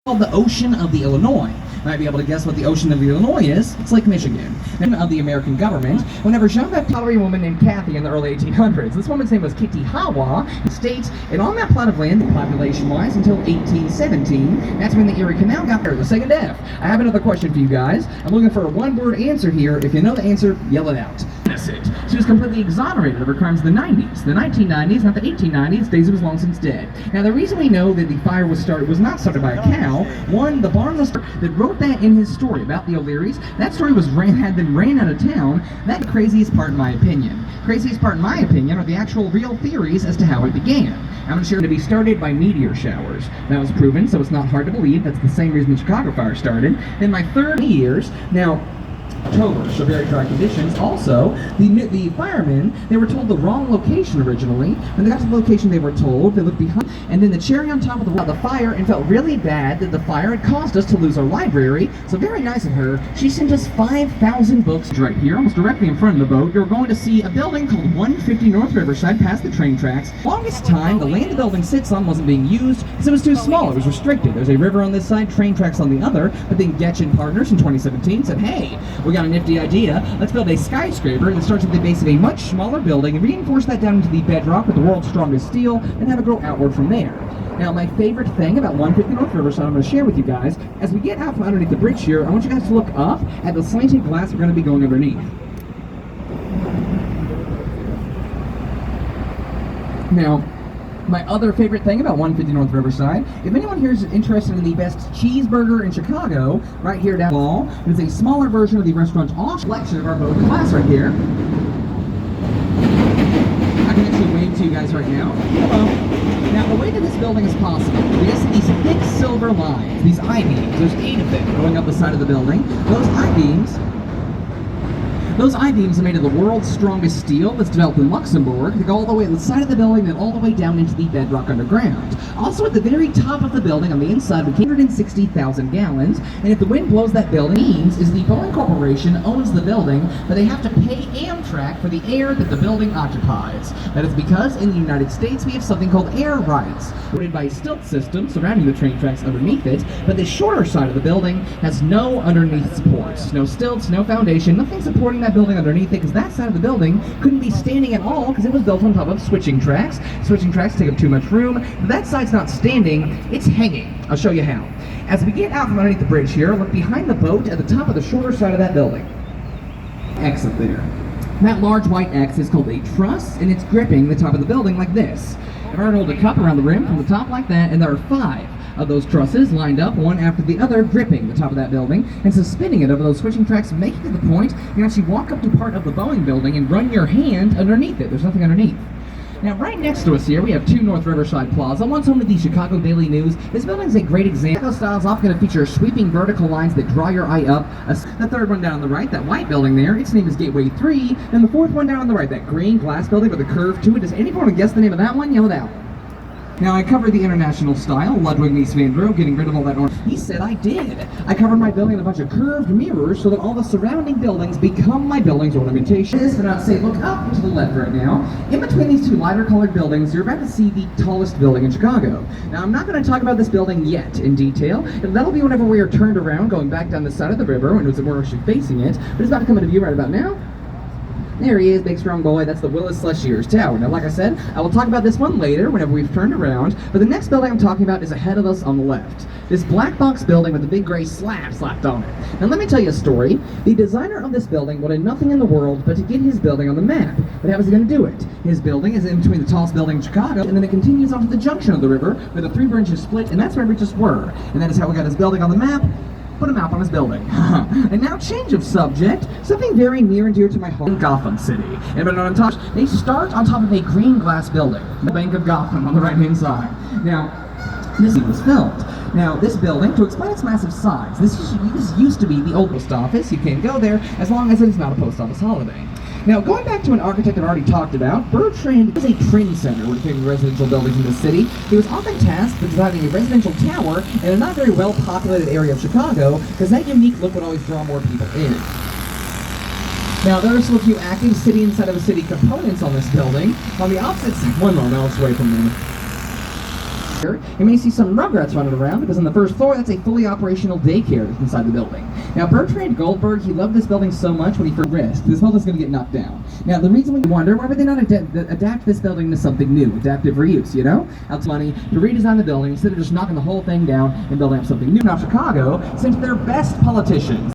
called the Ocean of the Illinois. You might be able to guess what the Ocean of the Illinois is. It's Lake Michigan. And of the American government, whenever Jean-Baptiste a woman named Kathy in the early 1800s. This woman's name was Kitty Hawa, states, and on that plot of land, population-wise, until 1817, that's when the Erie Canal got there, the second F. I have another question for you guys. I'm looking for a one-word answer here. If you know the answer, yell it out. Innocent. She was completely exonerated of her crimes in the 90s. The 1990s, not the 1890s, Daisy was long since dead. Now, the reason we know that the fire was not started by a cow. One, the barnless that wrote that in his story about the O'Learys, that story had been ran out of town. That's the craziest part in my opinion. Craziest part in my opinion are the actual real theories as to how it began. I'm going to share to be started by meteor showers. That was proven, so it's not hard to believe. That's the same reason the Chicago fire started. In my 30 years, now, October, so very dry conditions. Also, the firemen, they were told the wrong location originally. When they got to the location they were told, they looked behind, and then the cherry on top of the fire, and felt really bad that the fire had caused us to lose our library. So very nice of her. She sent us 5,000 books right here, almost directly in front of the boat. You're going to see a building called 150 North Riverside past the train tracks. Longest time, the land the building sits on wasn't being used because it was too small. It was restricted. There's a river on this side, train tracks on the other. But then Getch and Partners in 2017 said, hey, we got a nifty idea. Let's build a skyscraper that starts at the base of a much smaller building and reinforce that down into the bedrock with the world's strongest steel and have it grow outward from there. Now, my favorite thing about 150 North Riverside I'm going to share with you guys, as we get out from underneath the bridge here, I want you guys to look up at the slanted glass we're going to be going underneath. Now, my other favorite thing about 150 North Riverside, if anyone here is interested in the best cheeseburger in Chicago, right here down the wall, it's a smaller version of the restaurant's off selection of our boat class right here. I can actually wave to you guys right now. Hello. Now, the way that this building is possible, because these thick silver lines, these I-beams, there's 8 of them going up the side of the building. Those I-beams are made of the world's strongest steel that's developed in Luxembourg. They go all the way to the side of the building, then all the way down into the bedrock underground. Also, at the very top of the building, on the inside, we have 160,000 gallons. And if the wind blows that building, means is the Boeing Corporation owns the building, but they have to pay Amtrak for the air that the building occupies. That is because in the United States, we have something called air rights, supported by a stilt system surrounding the train tracks underneath it. But the shorter side of the building has no underneath supports, no stilts, no foundation, nothing supporting that building underneath it, because that side of the building couldn't be standing at all because it was built on top of switching tracks. Switching tracks take up too much room. That side's not standing, it's hanging. I'll show you how. As we get out from underneath the bridge here, look behind the boat at the top of the shorter side of that building. X up there. That large white X is called a truss, and it's gripping the top of the building like this. I've already rolled a cup around the rim from the top like that, and there are 5 of those trusses lined up, one after the other, gripping the top of that building and suspending it over those switching tracks, making it to the point you can actually walk up to part of the Boeing building and run your hand underneath it. There's nothing underneath. Now, right next to us here, we have 2 North Riverside Plaza. One's home to the Chicago Daily News. This building's a great example. Chicago style is often going to feature sweeping vertical lines that draw your eye up. The third one down on the right, that white building there, its name is Gateway 3. And the fourth one down on the right, that green glass building with a curve to it. Does anyone want to guess the name of that one? Yell it out. Now, I covered the international style, Ludwig Mies van der Rohe, getting rid of all that orange. He said I did. I covered my building in a bunch of curved mirrors so that all the surrounding buildings become my building's ornamentation. This, and I'd say look up to the left right now. In between these 2 lighter colored buildings, you're about to see the tallest building in Chicago. Now, I'm not going to talk about this building yet in detail. That'll be whenever we are turned around, going back down the side of the river, when we're actually facing it. But it's about to come into view right about now. There he is, big strong boy. That's the Willis/Shears Tower. Now, like I said, I will talk about this one later whenever we've turned around, but the next building I'm talking about is ahead of us on the left. This black box building with the big gray slab slapped on it. Now, let me tell you a story. The designer of this building wanted nothing in the world but to get his building on the map. But how was he going to do it? His building is in between the tallest building in Chicago, and then it continues onto the junction of the river where the 3 branches split, and that's where we just were. And that is how we got his building on the map. Put a map on his building. And now, change of subject, something very near and dear to my home, Gotham City. They start on top of a green glass building, the Bank of Gotham on the right-hand side. Now, this was filmed. Now, this building, to explain its massive size, this used to be the old post office. You can't go there as long as it is not a post office holiday. Now, going back to an architect I've already talked about, Bertrand was a trendsetter when it came to residential buildings in the city. He was often tasked with designing a residential tower in a not very well-populated area of Chicago, because that unique look would always draw more people in. Now, there are still a few active city inside of a city components on this building. On the opposite side, one moment, I'll just wait for a minute. You may see some rugrats running around because on the first floor, that's a fully operational daycare that's inside the building. Now, Bertrand Goldberg, he loved this building so much when he first risked, this building's going to get knocked down. Now, the reason we wonder, why would they not adapt this building to something new, adaptive reuse, you know? Out money to redesign the building instead of just knocking the whole thing down and building up something new. Now, Chicago sent their best politicians